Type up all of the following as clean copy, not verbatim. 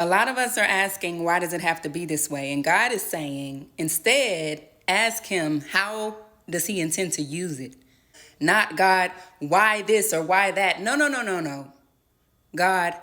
A lot of us are asking, why does it have to be this way? And God is saying, instead, ask him, how does he intend to use it? Not, God, why this or why that? No, no, no, no, no. God,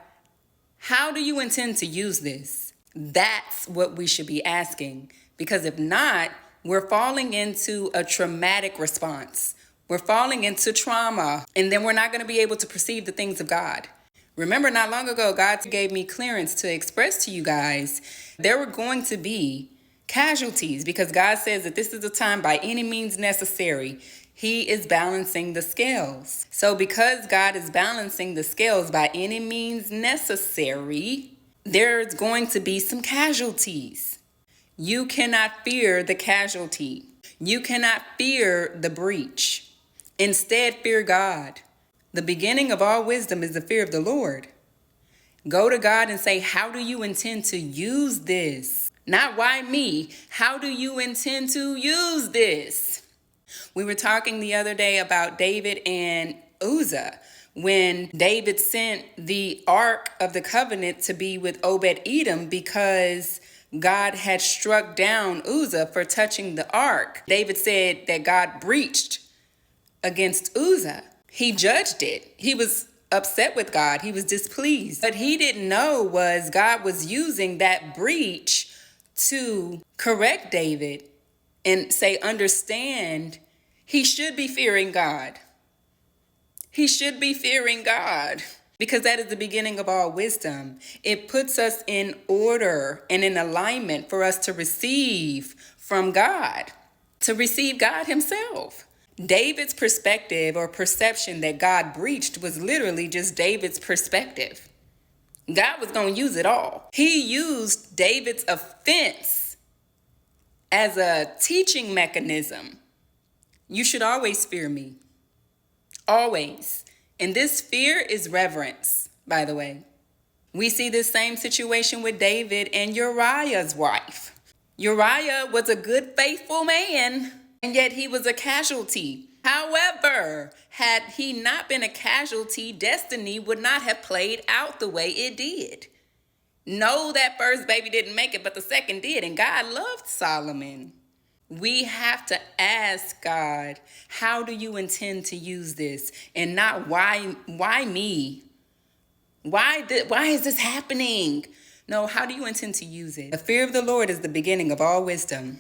how do you intend to use this? That's what we should be asking. Because if not, we're falling into a traumatic response. We're falling into trauma, and then we're not going to be able to perceive the things of God. Remember, not long ago, God gave me clearance to express to you guys there were going to be casualties, because God says that this is a time by any means necessary. He is balancing the scales. So because God is balancing the scales by any means necessary, there's going to be some casualties. You cannot fear the casualty. You cannot fear the breach. Instead, fear God. The beginning of all wisdom is the fear of the Lord. Go to God and say, how do you intend to use this? Not why me. How do you intend to use this? We were talking the other day about David and Uzzah, when David sent the Ark of the Covenant to be with Obed-Edom because God had struck down Uzzah for touching the Ark. David said that God breached against Uzzah. He judged it. He was upset with God. He was displeased. But he didn't know was God was using that breach to correct David and say, understand, he should be fearing God. He should be fearing God, because that is the beginning of all wisdom. It puts us in order and in alignment for us to receive from God, to receive God himself. David's perspective or perception that God breached was literally just David's perspective. God was going to use it all. He used David's offense as a teaching mechanism. You should always fear me. Always. And this fear is reverence, by the way. We see this same situation with David and Uriah's wife. Uriah was a good, faithful man, and yet he was a casualty. However, had he not been a casualty, destiny would not have played out the way it did. No, that first baby didn't make it, but the second did, and God loved Solomon. We have to ask God, how do you intend to use this? And not why me? Why is this happening? No, how do you intend to use it? The fear of the Lord is the beginning of all wisdom,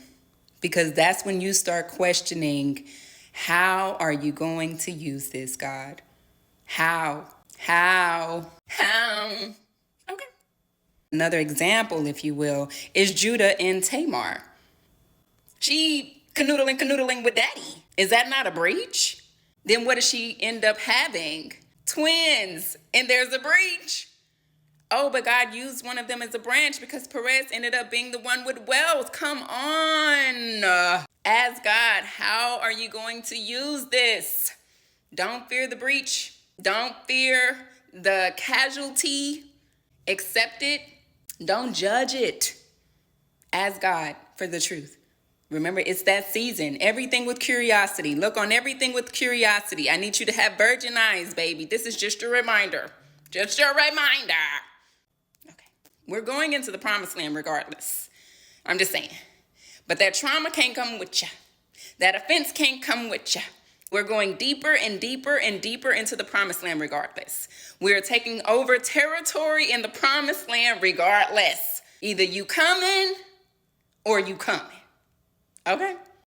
because that's when you start questioning, how are you going to use this, God? How? Okay. Another example, if you will, is Judah and Tamar. She canoodling with daddy. Is that not a breach? Then what does she end up having? Twins. And there's a breach. Oh, but God used one of them as a branch because Perez ended up being the one with wealth. Come on. Ask God, how are you going to use this? Don't fear the breach. Don't fear the casualty. Accept it. Don't judge it. Ask God for the truth. Remember, it's that season. Everything with curiosity. Look on everything with curiosity. I need you to have virgin eyes, baby. This is just a reminder. Just a reminder. Okay. We're going into the promised land regardless. I'm just saying. But that trauma can't come with you. That offense can't come with you. We're going deeper and deeper and deeper into the promised land regardless. We're taking over territory in the promised land regardless. Either you coming or you coming. Okay?